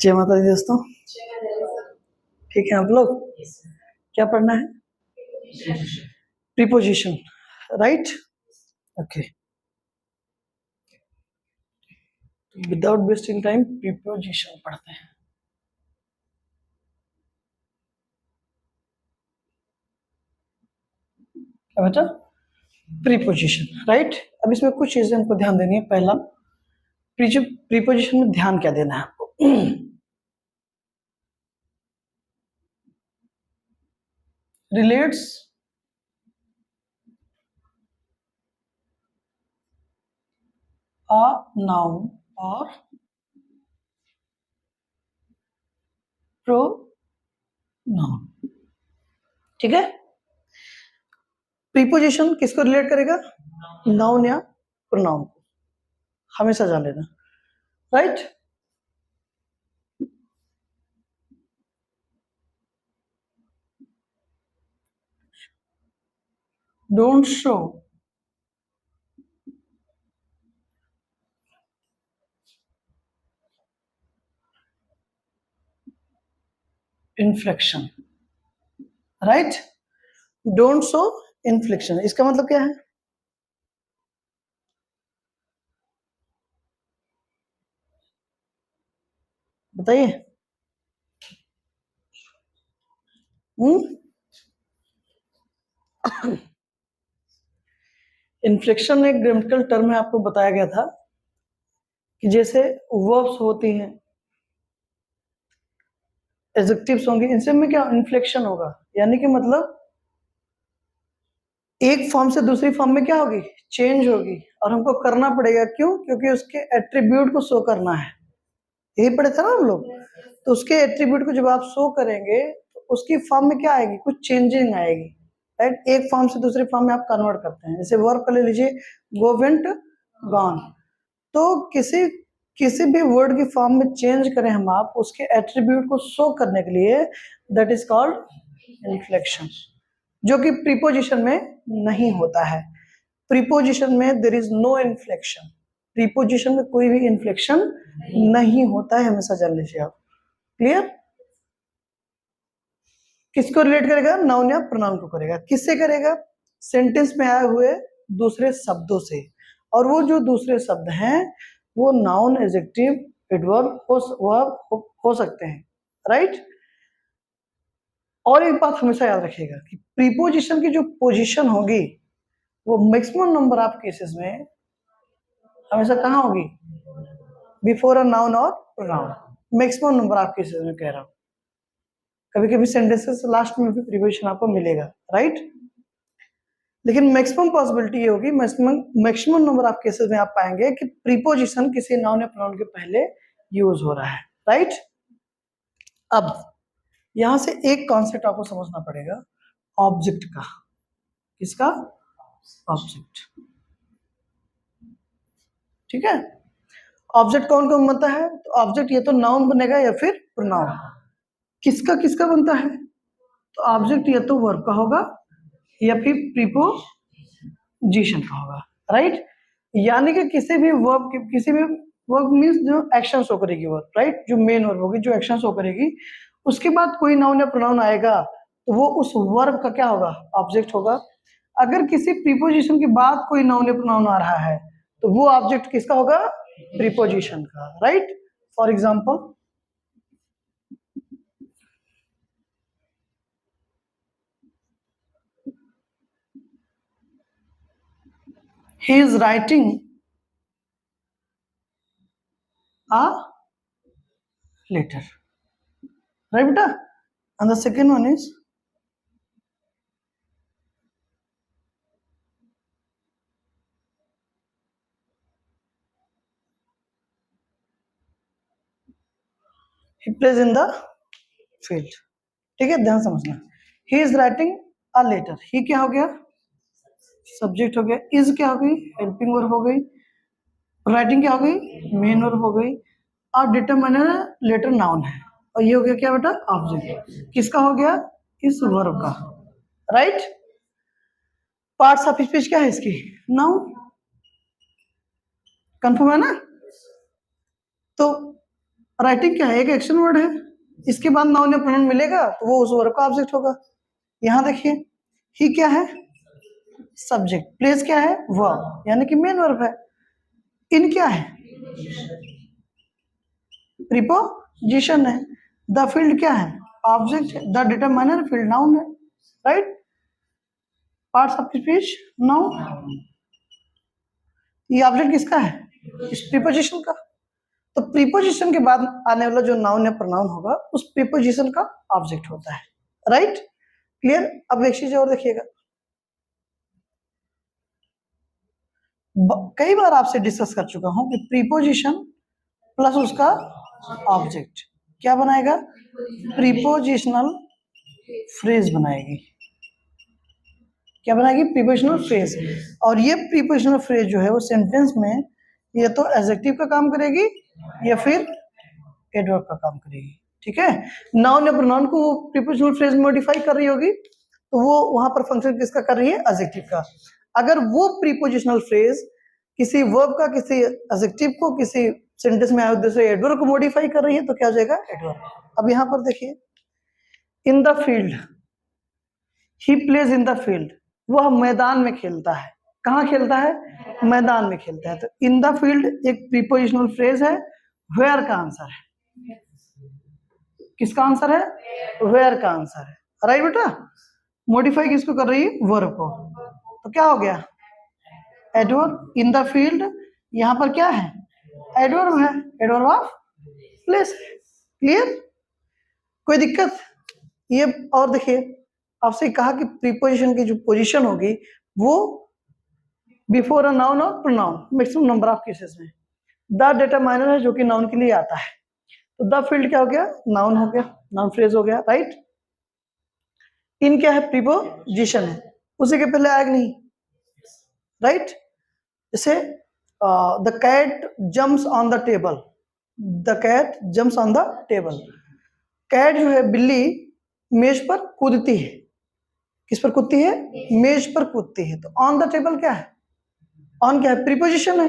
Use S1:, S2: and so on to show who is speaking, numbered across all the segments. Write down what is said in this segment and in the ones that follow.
S1: जय माता दी दोस्तों, ठीक है आप लोग। क्या पढ़ना है? Preposition, right? Okay, without wasting time preposition पढ़ते हैं। क्या बेटा? Preposition, right? अब इसमें कुछ चीजें हमको ध्यान देनी है। पहला, प्रीपोजिशन में ध्यान क्या देना है आपको? Relates a noun or pronoun, ठीक है? प्रीपोजिशन किसको रिलेट करेगा? नाउन या प्रोनाउन को, हमेशा जान लेना, right? Don't show inflection, right? Don't show inflection, इसका मतलब क्या है? बताइए। इन्फ्लेक्शन एक ग्रामेटिकल टर्म है, आपको बताया गया था कि जैसे वर्ब्स होती हैं, एडजेक्टिव्स होंगे, इनसे में क्या इन्फ्लेक्शन होगा, यानी कि मतलब एक फॉर्म से दूसरी फॉर्म में क्या होगी? चेंज होगी, और हमको करना पड़ेगा। क्यों? क्योंकि उसके एट्रीब्यूट को शो करना है। यही पढ़े थे ना हम लोग। तो उसके एट्रीब्यूट को जब आप शो करेंगे तो उसकी फॉर्म में क्या आएगी? कुछ चेंजिंग आएगी, राइट? एक फॉर्म से दूसरे फॉर्म में आप कन्वर्ट करते हैं। जैसे वर्ब का ले लीजिए, गो, वेंट, गॉन। तो किसी भी वर्ड की फॉर्म में चेंज करें हम, आप उसके एट्रीब्यूट को शो करने के लिए, दैट इज कॉल्ड इन्फ्लेक्शन, जो कि प्रीपोजिशन में नहीं होता है। प्रीपोजिशन में there is no inflection, preposition में कोई भी इन्फ्लेक्शन नहीं होता है, हमेशा जान लीजिए आप। क्लियर? किसको रिलेट करेगा? नाउन या प्रोनाउन को करेगा। किससे करेगा? सेंटेंस में आए हुए दूसरे शब्दों से, और वो जो दूसरे शब्द हैं वो नाउन, एडजेक्टिव, एडवर्ब हो सकते हैं, राइट? और एक बात हमेशा याद रखिएगा कि प्रीपोजिशन की जो पोजीशन होगी वो मैक्सिमम नंबर ऑफ केसेस में हमेशा कहाँ होगी? बिफोर अ नाउन और pronoun. Maximum number of cases में कह रहा हूं, कभी कभी सेंटेंसेस लास्ट में भी प्रीपोजिशन आपको मिलेगा, राइट? लेकिन मैक्सिमम पॉसिबिलिटी ये होगी, मैक्सिमम नंबर ऑफ केसेस में आप पाएंगे कि प्रीपोजिशन किसी नाउन या प्रोनाउन के पहले यूज हो रहा है, राइट? अब यहां से एक कॉन्सेप्ट आपको समझना पड़ेगा, ऑब्जेक्ट का। किसका? ऑब्जेक्ट, ठीक है? ऑब्जेक्ट कौन कौन बनता है? तो ऑब्जेक्ट या तो नाउन बनेगा या फिर प्रोनाउन। किसका किसका बनता है? तो ऑब्जेक्ट या तो वर्ब का होगा या फिर प्रीपोजिशन का होगा, राइट? यानी कि किसी भी वर्ब मींस जो एक्शन शो करेगी वर्ब, राइट? जो मेन वर्ब होगी, जो एक्शन शो करेगी, उसके बाद कोई नाउन या प्रोनाउन आएगा तो वो उस वर्ब का क्या होगा? ऑब्जेक्ट होगा। अगर किसी प्रीपोजिशन के बाद कोई नाउन या प्रोनाउन आ रहा है तो वो ऑब्जेक्ट किसका होगा? प्रीपोजिशन का, right? For example, he is writing a letter, right beta? And the second one is he plays in the field, ठीक है? ध्यान समझना, he is writing a letter, he क्या हो गया? सब्जेक्ट हो गया। is क्या हो गई? हेल्पिंग वर्ब हो गई। राइटिंग क्या हो गई? मेन वर्ब हो गई। और डिटरमिनर लेटर नाउन है, और ये हो गया क्या बेटा? ऑब्जेक्ट। किसका हो गया? इस वर्ब का, राइट? पार्ट्स ऑफ स्पीच क्या है इसकी? नाउन। कंफर्म है ना? तो राइटिंग क्या है, एक एक्शन वर्ड है, इसके बाद नाउन या प्रोनाउन मिलेगा तो वो उस वर्ब का ऑब्जेक्ट होगा। यहाँ देखिए ही क्या है, सब्जेक्ट, प्लेस क्या है, वर्ब, यानी कि मेन वर्ब है। इन क्या है, प्रीपोजिशन है। द फील्ड क्या है, ऑब्जेक्ट है। द डिटरमाइनर फील्ड नाउन है, right. Parts of speech noun, ये ऑब्जेक्ट किसका है, इस प्रीपोजिशन का। तो प्रीपोजिशन के बाद आने वाला जो नाउन या प्रोनाउन होगा उस प्रीपोजिशन का ऑब्जेक्ट होता है, राइट। क्लियर। अब एक चीज और देखिएगा, कई बार आपसे डिस्कस कर चुका हूं कि प्रीपोजिशन प्लस उसका ऑब्जेक्ट क्या बनाएगा, प्रीपोजिशनल फ्रेज बनाएगी। क्या बनाएगी, प्रीपोजिशनल फ्रेज। और ये प्रीपोजिशनल फ्रेज जो है वो सेंटेंस में या तो एडजेक्टिव का काम करेगी या फिर एडवर्ब का काम करेगी, ठीक है। नाउन या प्रोनाउन को वो प्रीपोजिशनल फ्रेज मॉडिफाई कर रही होगी तो वो वहां पर फंक्शन किसका कर रही है, एडजेक्टिव का। अगर वो प्रीपोजिशनल फ्रेज किसी वर्ब का, किसी एडजेक्टिव को, किसी सेंटेंस में आए दूसरे एडवर्ब को मॉडिफाई कर रही है तो क्या हो जाएगा, एडवर्ब। अब यहां पर देखिए, in the field, he plays in the field, वह मैदान में खेलता है। कहाँ खेलता है, मैदान में खेलता है। तो इन द फील्ड एक प्रीपोजिशनल फ्रेज है, वेयर का आंसर है। किसका आंसर है, वेयर का आंसर है, राइट बेटा। मॉडिफाई किसको कर रही है, वर्ब को। तो क्या हो गया, एडवर्ब। इन द फील्ड यहां पर क्या है, एडवर्ब है, एडवर्ब ऑफ प्लेस। क्लियर, कोई दिक्कत। ये और देखिए, आपसे कहा कि प्रीपोजिशन की जो पोजीशन होगी वो बिफोर अ नाउन और pronoun maximum number of cases में। द डिटरमाइनर है जो कि नाउन के लिए आता है, तो द फील्ड क्या हो गया, नाउन हो गया, नाउन फ्रेज हो गया, राइट। इन क्या है, प्रीपोजिशन है, उसी के पहले आएगा नहीं, राइट। जैसे the cat jumps on the table, the cat jumps on the table. Cat जो है, बिल्ली मेज पर कूदती है। किस पर कूदती है, मेज पर कूदती है। तो ऑन द टेबल क्या है, ऑन क्या है, प्रीपोजिशन है,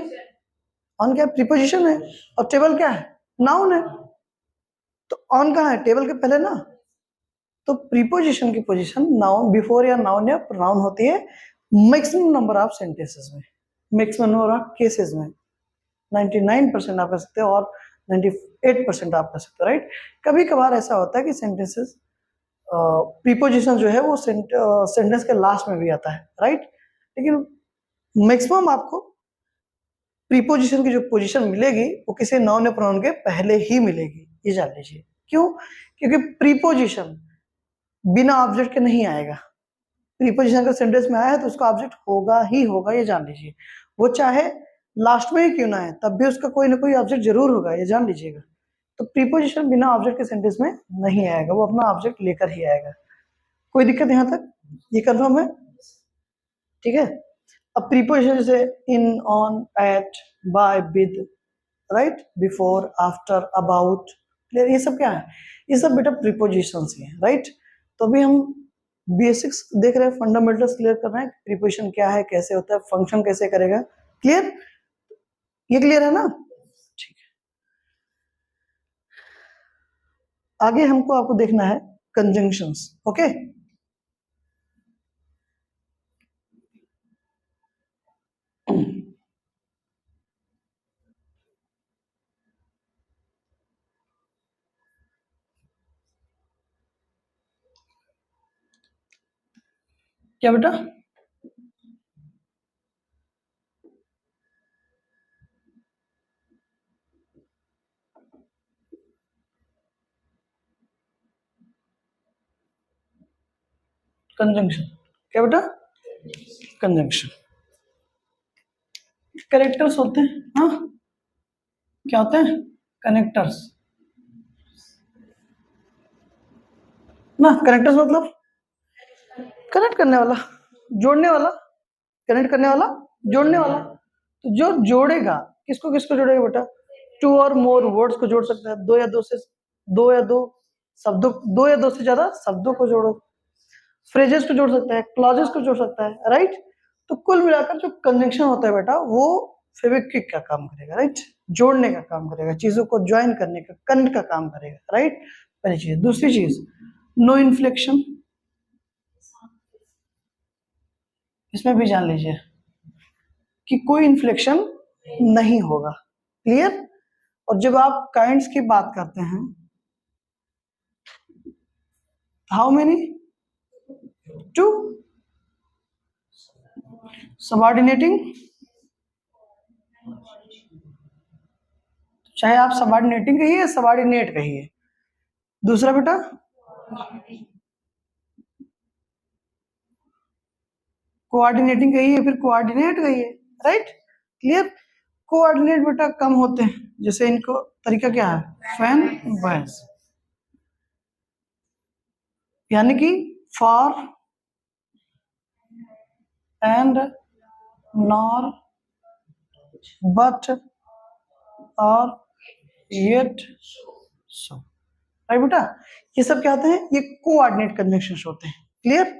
S1: ऑन क्या है, प्रीपोजिशन है। और टेबल क्या है, नाउन है। तो ऑन कहाँ है, टेबल के पहले ना। तो प्रीपोजिशन की पोजीशन नाउन बिफोर या नाउन या प्रोनाउन होती है मैक्सिमम नंबर ऑफ सेंटेंसेस में, मैक्सिमम नंबर ऑफ केसेस में। 99% आप कर सकते हो और 98% आप कर सकते हो, राइट। कभी कभार ऐसा होता है कि सेंटेंसेस प्रीपोजिशन जो है वो सेंटेंस के लास्ट में भी आता है, राइट। लेकिन मैक्सिमम आपको प्रीपोजिशन की जो पोजीशन मिलेगी वो किसी नाउन या प्रोनाउन के पहले ही मिलेगी, ये जान लीजिए। क्यों, क्योंकि प्रीपोजिशन बिना ऑब्जेक्ट के नहीं आएगा। प्रीपोजिशन अगर सेंटेंस में आया है तो उसका ऑब्जेक्ट होगा ही होगा, ये जान लीजिए। वो चाहे लास्ट में ही क्यों ना है तब भी उसका कोई ना कोई ऑब्जेक्ट जरूर होगा, ये जान लीजिएगा। तो प्रीपोजिशन बिना ऑब्जेक्ट के सेंटेंस में नहीं आएगा, वो अपना ऑब्जेक्ट लेकर ही आएगा। कोई दिक्कत यहाँ तक, ये कंफर्म है, ठीक है। अब प्रीपोजिशन जैसे in, on, at, by, with, right, before, after, about, clear, ये सब क्या है, ये सब बेटा प्रीपोजिशंस ही है, राइट। तो अभी हम बेसिक्स देख रहे हैं, फंडामेंटल्स क्लियर कर रहे हैं, प्रीपोजिशन क्या है, कैसे होता है, फंक्शन कैसे करेगा, क्लियर, ये क्लियर है ना, ठीक है। आगे हमको आपको देखना है कंजंक्शंस, ओके। क्या बेटा, कंजंक्शन, क्या बेटा, कंजंक्शन कनेक्टर्स होते हैं, हाँ, क्या होते हैं, कनेक्टर्स ना। कनेक्टर्स मतलब कनेक्ट करने वाला, जोड़ने वाला, कनेक्ट करने वाला, जोड़ने वाला। तो जो जोड़ेगा, किसको किसको जोड़ेगा बेटा, टू और मोर वर्ड्स को जोड़ सकता है, दो या दो से, दो या दो शब्दों, दो या दो से ज्यादा शब्दों को जोड़ो, फ्रेजेस को जोड़ सकता है, क्लॉजेस को जोड़ सकता है, राइट। तो कुल मिलाकर जो कंजंक्शन होता है बेटा वो फेविक्विक का काम करेगा, राइट, जोड़ने का काम करेगा, चीजों को ज्वाइन करने का, कनेक्ट का काम करेगा, राइट, पहली चीज। दूसरी चीज, नो इन्फ्लेक्शन, इसमें भी जान लीजिए कि कोई इन्फ्लेक्शन नहीं होगा, क्लियर। और जब आप काइंड्स की बात करते हैं, हाउ मेनी, टू, सबऑर्डिनेटिंग, चाहे आप सबऑर्डिनेटिंग कहिए या सबऑर्डिनेट कहिए। दूसरा बेटा, कोऑर्डिनेटिंग कहिए, फिर कोऑर्डिनेट कहिए, राइट, क्लियर। कोऑर्डिनेट बेटा कम होते हैं, जैसे इनको तरीका क्या है, फैन वैस, यानी कि फॉर एंड, नॉर, बट, और, येट, सो, राइट बेटा। ये सब क्या होते हैं, ये कोऑर्डिनेट कंजंक्शंस होते हैं, क्लियर।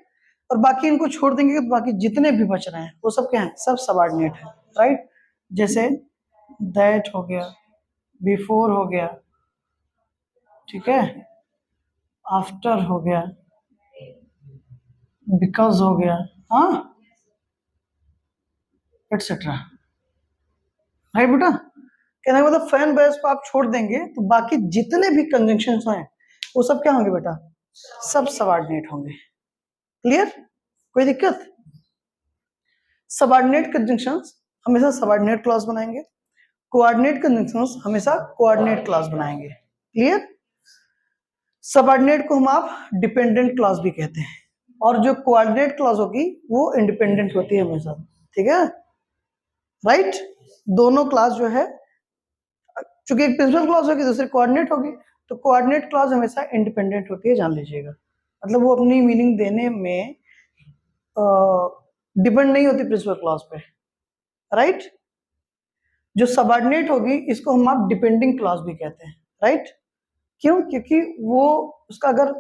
S1: और बाकी इनको छोड़ देंगे तो बाकी जितने भी बच रहे हैं वो सब क्या है, सब सबऑर्डिनेट है, राइट। जैसे दैट हो गया, बिफोर हो गया, ठीक है, आफ्टर हो गया, बिकॉज हो गया, हाँ, एटसेट्रा, राइट बेटा। कहने का मतलब फैन बेस को आप छोड़ देंगे तो बाकी जितने भी कंजंक्शंस हैं वो सब क्या होंगे बेटा, सब सबऑर्डिनेट होंगे, क्लियर, कोई दिक्कत। सबऑर्डिनेट कंजंक्शंस हमेशा सबऑर्डिनेट क्लॉज बनाएंगे, कोऑर्डिनेट कंजंक्शंस हमेशा कोऑर्डिनेट क्लॉज बनाएंगे, क्लियर। सबऑर्डिनेट को हम आप डिपेंडेंट क्लॉज भी कहते हैं, और जो कोऑर्डिनेट क्लॉज होगी वो इंडिपेंडेंट होती है हमेशा, ठीक है, राइट। दोनों क्लॉज जो है, चूंकि एक प्रिंसिपल क्लॉज होगी दूसरी कोऑर्डिनेट होगी, तो कोऑर्डिनेट क्लॉज हमेशा इंडिपेंडेंट होती है, जान लीजिएगा। मतलब वो अपनी मीनिंग देने में डिपेंड नहीं होती प्रिंसिपल क्लॉज पे, राइट। जो सबऑर्डिनेट होगी इसको हम आप डिपेंडिंग क्लॉज भी कहते हैं, राइट। क्यों, क्योंकि वो उसका अगर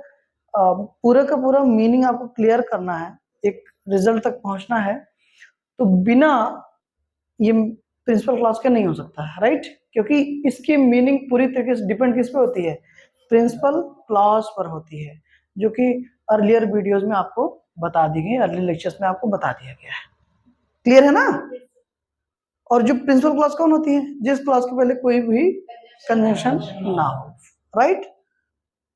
S1: पूरा का पूरा मीनिंग आपको क्लियर करना है, एक रिजल्ट तक पहुंचना है, तो बिना ये प्रिंसिपल क्लॉज के नहीं हो सकता है, राइट। क्योंकि इसकी मीनिंग पूरी तरीके से डिपेंड किस पे होती है, प्रिंसिपल क्लॉज पर होती है, जो कि अर्लियर वीडियोस में आपको बता दी गई, अर्ली लेक्चर्स में आपको बता दिया गया है, क्लियर है ना। और जो प्रिंसिपल क्लॉज कौन होती है, जिस क्लॉज के पहले कोई भी कंजंक्शन ना हो, राइट,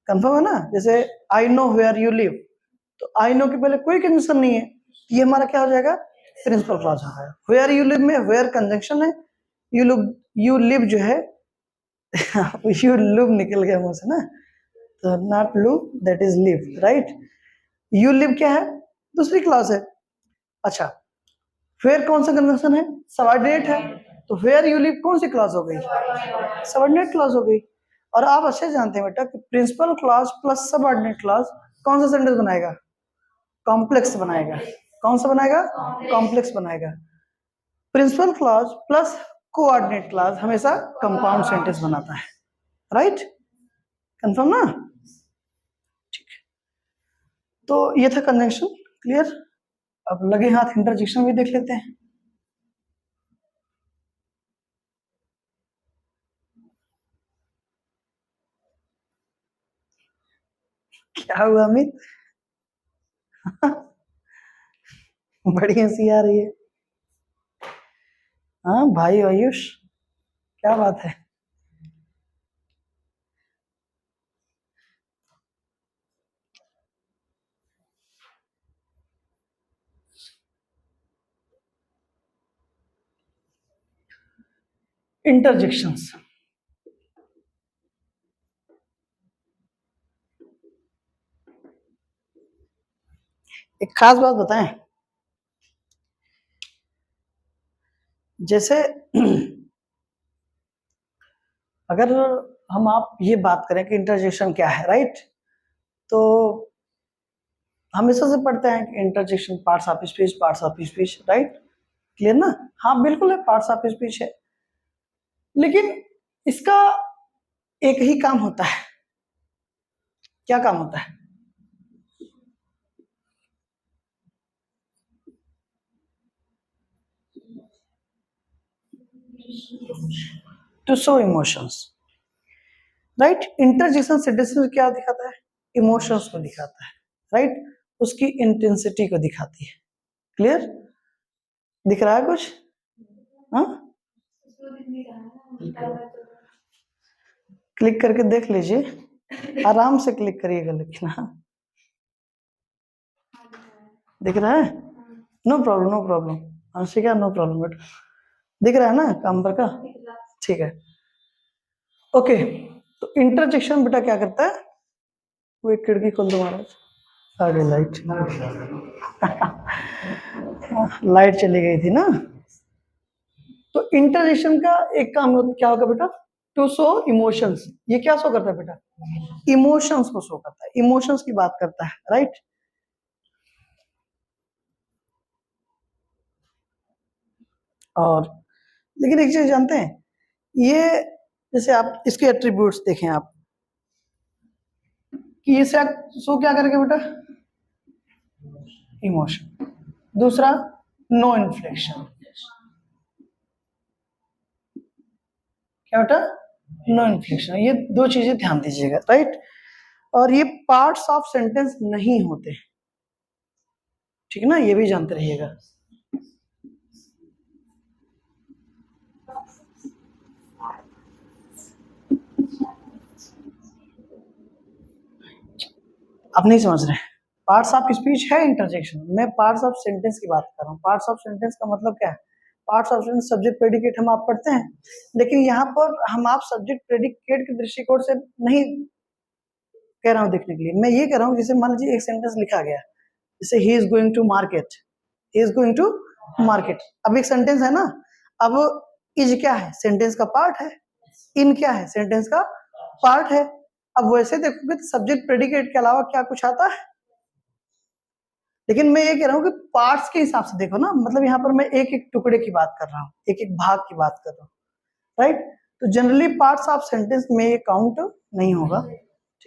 S1: कंफर्म है ना। जैसे I know where you live, तो आई नो के पहले कोई कंजंक्शन नहीं है, ये हमारा क्या हो जाएगा, प्रिंसिपल क्लॉज हो गया। वेयर यू लिव में वेयर कंजंक्शन है, यू लिव जो है यू लिव निकल गया मुंह से ना, तो not live, that is live, right. You live क्या है, दूसरी क्लॉज है। अच्छा, वेयर कौन सा कंजंक्शन है, सबऑर्डिनेट है, तो वेयर यू लिव कौन सी क्लॉज हो गई, सबऑर्डिनेट क्लॉज हो गई। और आप अच्छे जानते हैं बेटा कि principal clause plus subordinate clause कौन सा सेंटेंस बनाएगा, कॉम्प्लेक्स बनाएगा। कौन सा बनाएगा, कॉम्प्लेक्स बनाएगा। Principal clause plus coordinate clause हमेशा कंपाउंड सेंटेंस बनाता है, राइट, कंफर्म ना, ठीक है। तो ये था कंजंक्शन, क्लियर। अब लगे हाथ इंटरजेक्शन भी देख लेते हैं। क्या हुआ अमित बड़ी हंसी आ रही है, हाँ भाई आयुष, क्या बात है। इंटरजेक्शंस, एक खास बात बताएं, जैसे अगर हम आप ये बात करें कि इंटरजेक्शन क्या है, राइट, तो हमेशा से पढ़ते हैं कि interjection parts of speech, parts of speech, right, clear ना। हाँ बिल्कुल है, पार्ट्स ऑफ स्पीच है, लेकिन इसका एक ही काम होता है। क्या काम होता है, to show emotions, right. Interjection sentence में क्या दिखाता है? इमोशंस को दिखाता है, राइट। उसकी इंटेंसिटी को दिखाती है। क्लियर? दिख रहा है कुछ? हाँ, क्लिक करके देख लीजिए, आराम से क्लिक करिएगा, लेकिन हाँ, दिख रहा है? No problem, no problem Anshika, no problem बेटा, दिख रहा है ना काम पर का? ठीक है, ओके। तो इंटरजेक्शन बेटा क्या करता है? वो एक खिड़की खोल दो महाराज। अरे लाइट लाइट चली गई थी ना। तो इंटरजेक्शन का एक काम क्या होगा बेटा? To show emotions. ये क्या शो करता है बेटा? इमोशंस को शो करता है, इमोशंस की बात करता है, राइट। और लेकिन एक चीज जानते हैं, ये जैसे आप इसके एट्रीब्यूट्स देखें आप, कि ये शो क्या करेगा बेटा? इमोशन। दूसरा, नो इन्फ्लेक्शन। क्या बेटा? No inflection. ये दो चीजें ध्यान दीजिएगा, राइट। और ये पार्ट्स ऑफ सेंटेंस नहीं होते, ठीक है ना, ये भी जानते रहिएगा। आप नहीं समझ रहे, पार्ट्स ऑफ स्पीच है इंटरजेक्शन, मैं पार्ट्स ऑफ सेंटेंस की बात कर रहा हूँ। पार्ट्स ऑफ सेंटेंस का मतलब क्या है? Parts of sentence subject predicate हम आप पढ़ते हैं, लेकिन यहाँ पर हम आप सब्जेक्ट प्रेडिकेट के दृष्टिकोण से नहीं कह रहा हूँ देखने के लिए। मैं ये कह रहा हूँ, जैसे मान लीजिए एक सेंटेंस लिखा गया, जैसे he is going to market, he is going to market. अब एक सेंटेंस है ना, अब इज क्या है? सेंटेंस का पार्ट है। इन क्या है? सेंटेंस का पार्ट है। अब वैसे देखोगे तो सब्जेक्ट प्रेडिकेट के अलावा क्या कुछ आता है? लेकिन मैं ये कह रहा हूँ कि पार्ट्स के हिसाब से देखो ना, मतलब यहाँ पर मैं एक एक टुकड़े की बात कर रहा हूँ, एक एक भाग की बात कर रहा हूँ, राइट। तो जनरली पार्ट्स ऑफ सेंटेंस में ये काउंट नहीं होगा,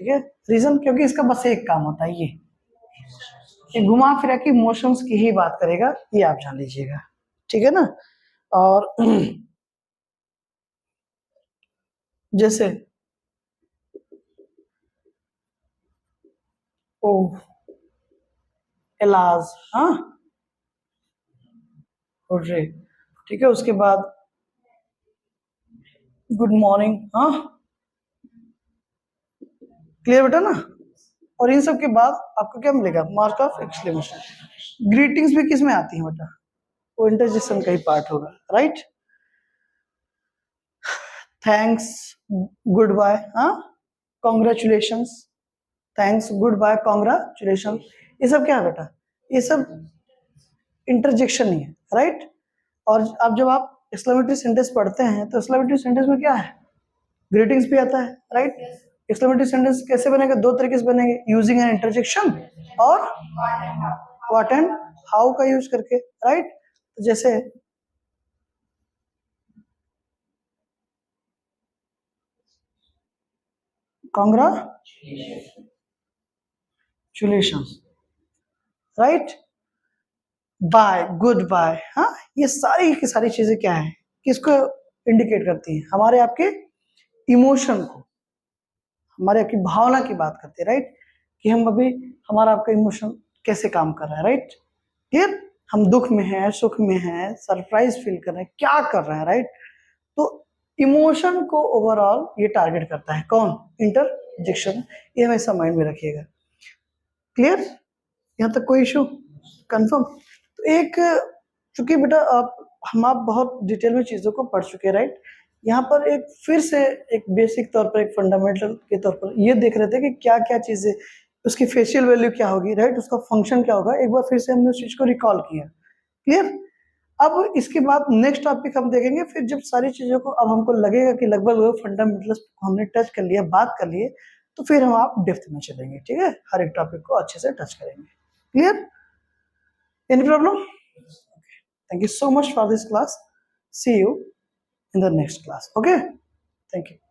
S1: ठीक है। रीजन, क्योंकि इसका बस एक काम होता है, ये घुमा फिरा के इमोशंस की ही बात करेगा, ये आप जान लीजिएगा, ठीक है ना। और जैसे ओ एलाज, हाँ, उर्रे, ठीक है। उसके बाद गुड मॉर्निंग, हाँ, क्लियर बेटा ना। और इन सब के बाद आपको क्या मिलेगा? Mark of exclamation. ग्रीटिंग्स भी किस में आती है बेटा? वो इंटरजेक्शन का ही पार्ट होगा, राइट। थैंक्स, गुड बाय, हाँ, congratulations, thanks, goodbye, congratulation, ये सब क्या है बेटा? ये सब इंटरजेक्शन ही है, राइट। और अब जब आप एक्सक्लेमेटरी सेंटेंस पढ़ते हैं तो एक्सक्लेमेटरी सेंटेंस में क्या है? ग्रीटिंग्स भी आता है, राइट। एक्सक्लेमेटरी सेंटेंस कैसे बनेगा? दो तरीके से बनेंगे, यूजिंग एन इंटरजेक्शन और व्हाट एंड हाउ का यूज करके, राइट। तो जैसे congratulations, right. Bye, goodbye, हाँ, ये सारी की सारी चीजें क्या है? किसको इंडिकेट करती हैं? हमारे आपके इमोशन को, हमारे आपकी भावना की बात करते हैं, राइट। कि हम अभी, हमारा आपका इमोशन कैसे काम कर रहा है, राइट। क्लियर? हम दुख में हैं, सुख में हैं, सरप्राइज फील कर रहे हैं, क्या कर रहे हैं, राइट। तो इमोशन को ओवरऑल ये टारगेट करता है, कौन? इंटरजेक्शन। ये हमेशा माइंड में रखिएगा। क्लियर? यहाँ तक कोई इशू? कंफर्म? तो एक, चूंकि बेटा हम आप बहुत डिटेल में चीजों को पढ़ चुके हैं, राइट। यहाँ पर एक फिर से एक बेसिक तौर पर, एक फंडामेंटल के तौर पर ये देख रहे थे कि क्या क्या चीजें, उसकी फेशियल वैल्यू क्या होगी, राइट, उसका फंक्शन क्या होगा। एक बार फिर से हमने उस चीज को रिकॉल किया। क्लियर? अब इसके बाद नेक्स्ट टॉपिक हम देखेंगे, फिर जब सारी चीजों को अब हमको लगेगा कि लगभग फंडामेंटल्स हमने टच कर लिया, बात कर लिए, तो फिर हम आप डेप्थ में चलेंगे, ठीक है। हर एक टॉपिक को अच्छे से टच करेंगे। Clear? Any problem? Thank you so much for this class. See you in the next class. Okay? Thank you.